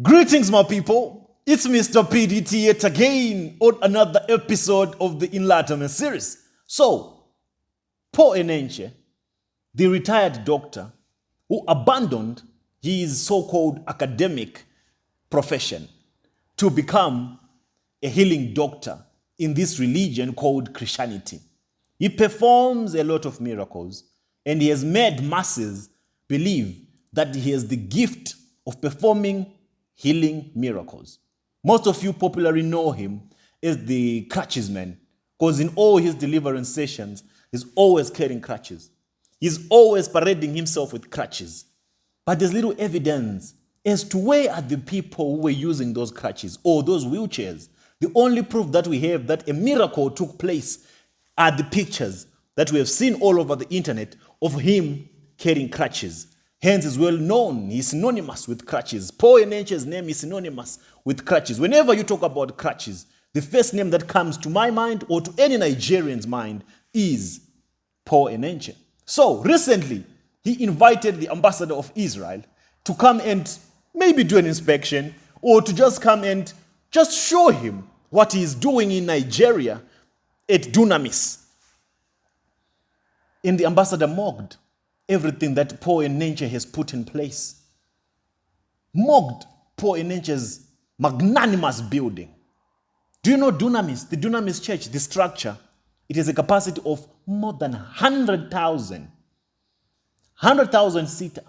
Greetings, my people. It's Mr. PDT yet again on another episode of the Enlightenment series. So, Paul Enenche, the retired doctor who abandoned his so-called academic profession to become a healing doctor in this religion called Christianity. He performs a lot of miracles and he has made masses believe that he has the gift of performing healing miracles. Most of you popularly know him as the crutches man, because in all his deliverance sessions, he's always carrying crutches. He's always parading himself with crutches. But there's little evidence as to where are the people who were using those crutches or those wheelchairs. The only proof that we have that a miracle took place are the pictures that we have seen all over the internet of him carrying crutches. Hence, is well known. He's synonymous with crutches. Paul Enenche's name is synonymous with crutches. Whenever you talk about crutches, the first name that comes to my mind or to any Nigerian's mind is Paul Enenche. So, recently, he invited the ambassador of Israel to come and maybe do an inspection or to just come and just show him what he is doing in Nigeria at Dunamis. And the ambassador mocked everything that Paul Enenche has put in place. Mocked Paul Enenche's magnanimous building. Do you know Dunamis, the Dunamis church, the structure? It has a capacity of more than 100,000 seater.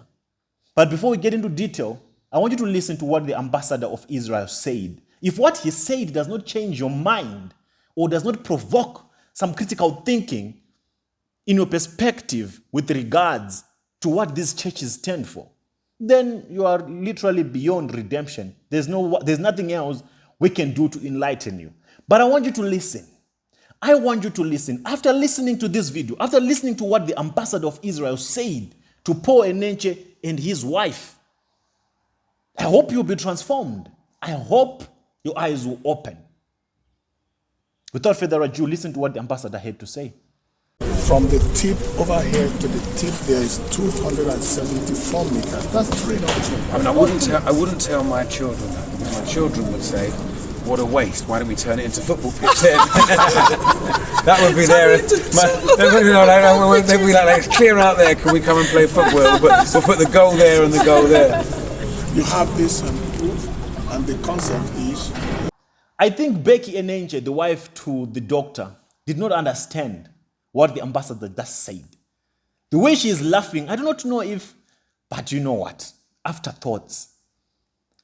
But before we get into detail, I want you to listen to what the ambassador of Israel said. If what he said does not change your mind or does not provoke some critical thinking in your perspective with regards to what these churches stand for, then you are literally beyond redemption. There's nothing else we can do to enlighten you. But I want you to listen. I want you to listen. After listening to this video, after listening to what the ambassador of Israel said to Paul Enenche and his wife, I hope you'll be transformed. I hope your eyes will open. Without further ado, listen to what the ambassador had to say. From the tip over here to the tip, there is 274 meters. That's very much. I mean, I wouldn't tell my children that, because my children would say, "What a waste! Why don't we turn it into football pitch?" That would be there. They'd be like, "Let's clear out there. Can we come and play football? We'll put the goal there and the goal there." You have this proof, and the concept is. I think Becky Enenche, the wife to the doctor, did not understand what the ambassador just said. The way she is laughing, I do not know if, but you know what? Afterthoughts.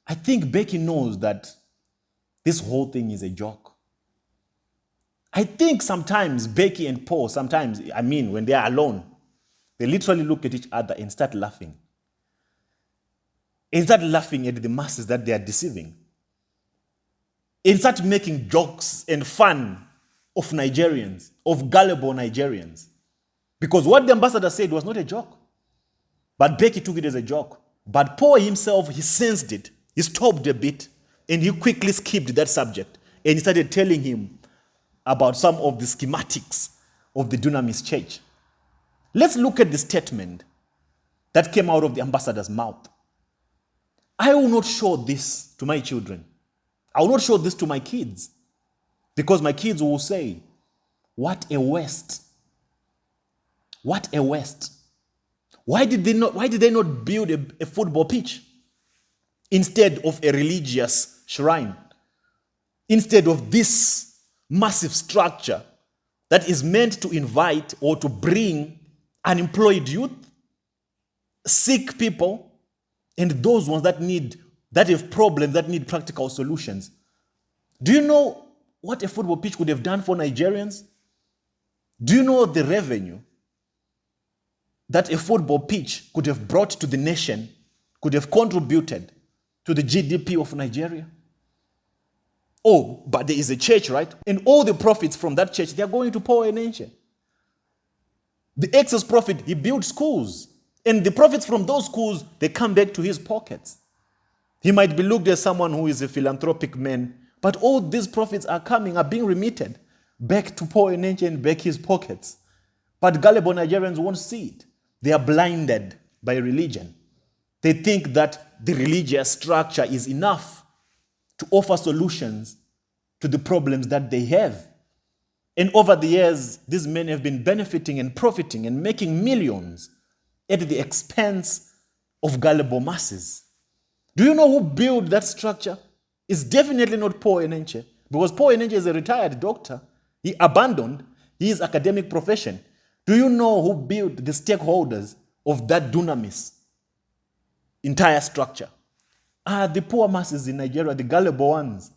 I think Becky knows that this whole thing is a joke. I think sometimes Becky and Paul, when they are alone, they literally look at each other and start laughing. And start laughing at the masses that they are deceiving. And start making jokes and fun of Nigerians, of gullible Nigerians. Because what the ambassador said was not a joke. But Becky took it as a joke. But Paul himself, he sensed it. He stopped a bit and he quickly skipped that subject. And he started telling him about some of the schematics of the Dunamis church. Let's look at the statement that came out of the ambassador's mouth. I will not show this to my children. I will not show this to my kids. Because my kids will say, what a waste. What a waste. Why did they not build a football pitch instead of a religious shrine? Instead of this massive structure that is meant to invite or to bring unemployed youth, sick people, and those ones that have problems, that need practical solutions. Do you know what a football pitch could have done for Nigerians? Do you know the revenue that a football pitch could have brought to the nation, could have contributed to the GDP of Nigeria? Oh, but there is a church, right? And all the profits from that church, they are going to Paul Enenche. The excess profit, he built schools. And the profits from those schools, they come back to his pockets. He might be looked as someone who is a philanthropic man, but all these profits are being remitted back to Paul Enenche and back his pockets. But gullible Nigerians won't see it. They are blinded by religion. They think that the religious structure is enough to offer solutions to the problems that they have. And over the years, these men have been benefiting and profiting and making millions at the expense of gullible masses. Do you know who built that structure? It's definitely not Paul Enenche, because Paul Enenche is a retired doctor. He abandoned his academic profession. Do you know who built the stakeholders of that Dunamis entire structure? The poor masses in Nigeria, the gullible ones.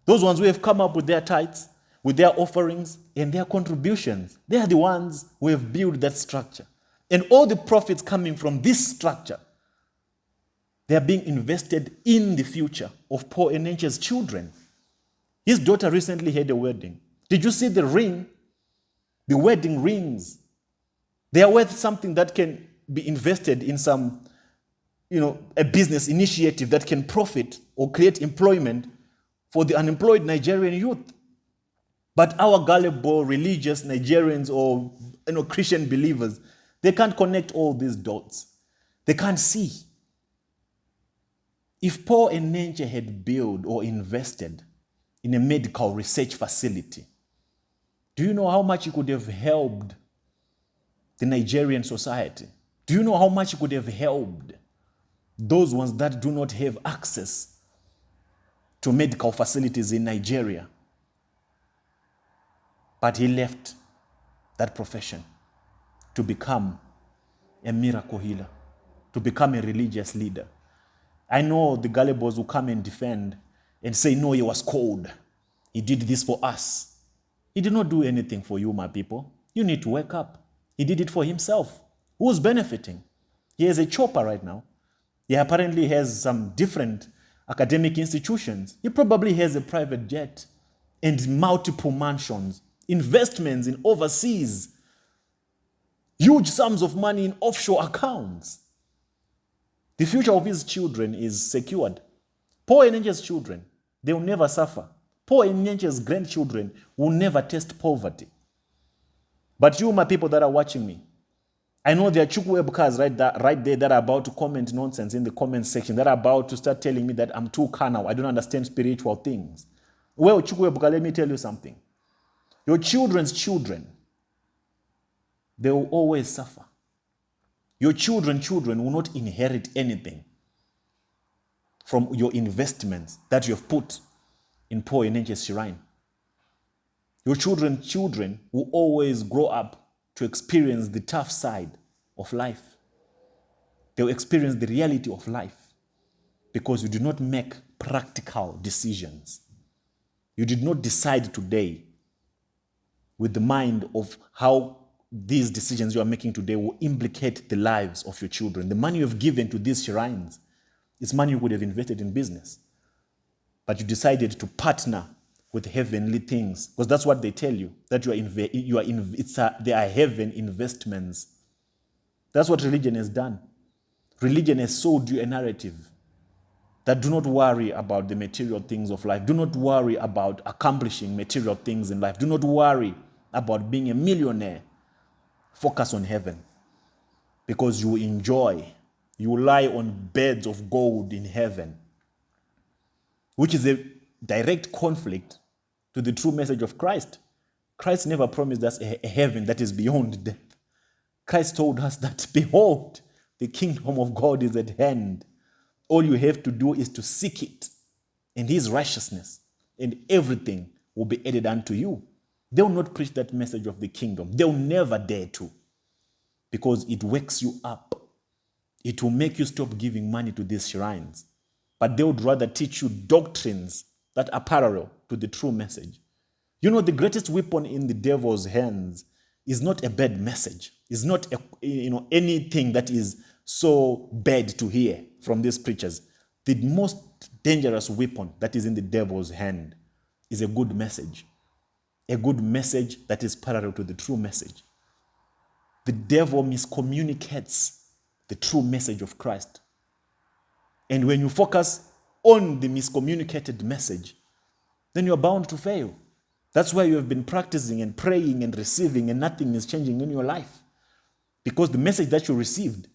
Those ones who have come up with their tithes, with their offerings and their contributions. They are the ones who have built that structure. And all the profits coming from this structure, they are being invested in the future of Paul Enenche's children. His daughter recently had a wedding. Did you see the ring? The wedding rings. They are worth something that can be invested in some, a business initiative that can profit or create employment for the unemployed Nigerian youth. But our gullible religious Nigerians or Christian believers, they can't connect all these dots. They can't see. If Paul Enenche had built or invested in a medical research facility, do you know how much he could have helped the Nigerian society? Do you know how much he could have helped those ones that do not have access to medical facilities in Nigeria? But he left that profession to become a miracle healer, to become a religious leader. I know the gullibles will come and defend and say, no, he was cold. He did this for us. He did not do anything for you, my people. You need to wake up. He did it for himself. Who's benefiting? He has a chopper right now. He apparently has some different academic institutions. He probably has a private jet and multiple mansions, investments in overseas, huge sums of money in offshore accounts. The future of his children is secured. Paul Enenche's children, they will never suffer. Paul Enenche's grandchildren will never taste poverty. But you, my people that are watching me, I know there are Chukwuebukas right there that are about to comment nonsense in the comment section, that are about to start telling me that I'm too carnal, I don't understand spiritual things. Well, Chukwuebuka, let me tell you something. Your children's children, they will always suffer. Your children will not inherit anything from your investments that you have put in Paul Enenche's shrine. Your children will always grow up to experience the tough side of life. They will experience the reality of life because you do not make practical decisions. You did not decide today with the mind of how these decisions you are making today will implicate the lives of your children. The money you have given to these shrines is money you would have invested in business. But you decided to partner with heavenly things because that's what they tell you, that they are heaven investments. That's what religion has done. Religion has sold you a narrative that do not worry about the material things of life. Do not worry about accomplishing material things in life. Do not worry about being a millionaire. Focus on heaven because you enjoy. You lie on beds of gold in heaven, which is a direct conflict to the true message of Christ. Christ never promised us a heaven that is beyond death. Christ told us that, behold, the kingdom of God is at hand. All you have to do is to seek it and his righteousness, and everything will be added unto you. They will not preach that message of the kingdom. They will never dare to, because it wakes you up. It will make you stop giving money to these shrines. But they would rather teach you doctrines that are parallel to the true message. You know, the greatest weapon in the devil's hands is not a bad message. It's not anything that is so bad to hear from these preachers. The most dangerous weapon that is in the devil's hand is a good message. A good message that is parallel to the true message. The devil miscommunicates the true message of Christ. And when you focus on the miscommunicated message, then you're bound to fail. That's why you have been practicing and praying and receiving and nothing is changing in your life. Because the message that you received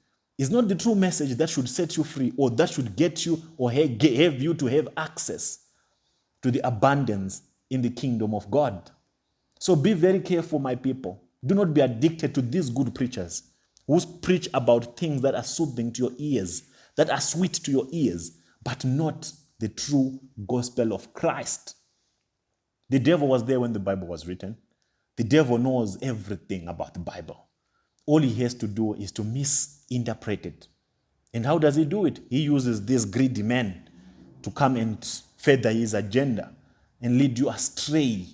It's not the true message that should set you free or that should get you or have you to have access to the abundance in the kingdom of God. So be very careful, my people. Do not be addicted to these good preachers who preach about things that are soothing to your ears, that are sweet to your ears, but not the true gospel of Christ. The devil was there when the Bible was written. The devil knows everything about the Bible. All he has to do is to misinterpret it. And how does he do it? He uses these greedy men to come and further his agenda and lead you astray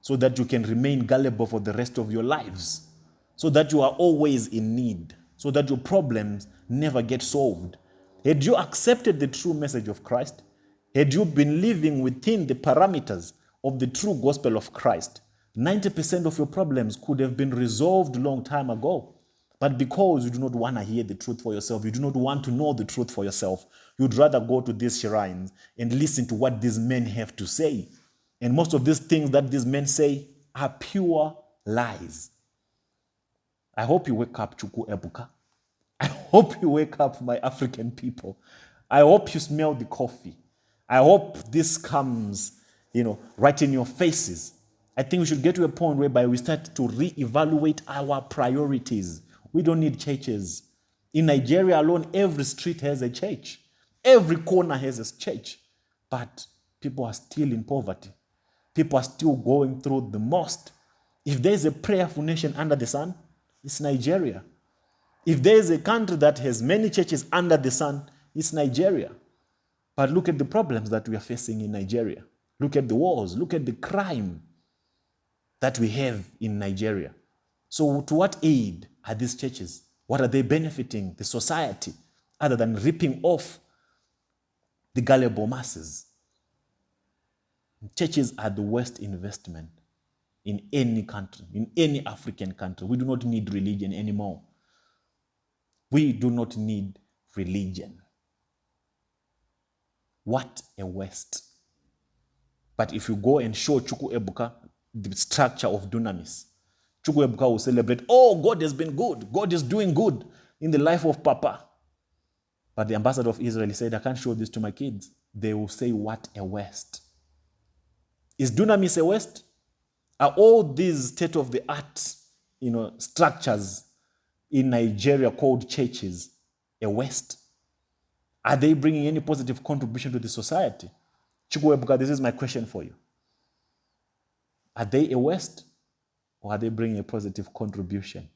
so that you can remain gullible for the rest of your lives, so that you are always in need, so that your problems never get solved. Had you accepted the true message of Christ, had you been living within the parameters of the true gospel of Christ, 90% of your problems could have been resolved a long time ago. But because you do not want to hear the truth for yourself, you do not want to know the truth for yourself, you'd rather go to these shrines and listen to what these men have to say. And most of these things that these men say are pure lies. I hope you wake up, Chuku Ebuka. I hope you wake up, my African people. I hope you smell the coffee. I hope this comes, right in your faces. I think we should get to a point whereby we start to reevaluate our priorities. We don't need churches. In Nigeria alone, every street has a church. Every corner has a church. But people are still in poverty. People are still going through the most. If there's a prayerful nation under the sun, it's Nigeria. If there's a country that has many churches under the sun, it's Nigeria. But look at the problems that we are facing in Nigeria. Look at the wars. Look at the crime that we have in Nigeria. So to what aid are these churches? What are they benefiting the society other than ripping off the gullible masses? Churches are the worst investment in any country, in any African country. We do not need religion anymore. We do not need religion. What a waste. But if you go and show Chuku Ebuka the structure of Dunamis, Chuku Ebuka will celebrate, oh, God has been good. God is doing good in the life of Papa. But the ambassador of Israel said, I can't show this to my kids. They will say, what a waste. Is Dunamis a waste? Are all these state-of-the-art, structures in Nigeria called churches a waste? Are they bringing any positive contribution to the society? Chuku Ebuka, this is my question for you. Are they a waste or are they bringing a positive contribution?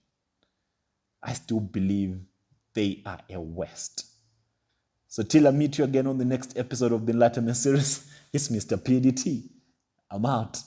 I still believe they are a waste. So till I meet you again on the next episode of the Enlightenment series, it's Mr. PDT. I'm out.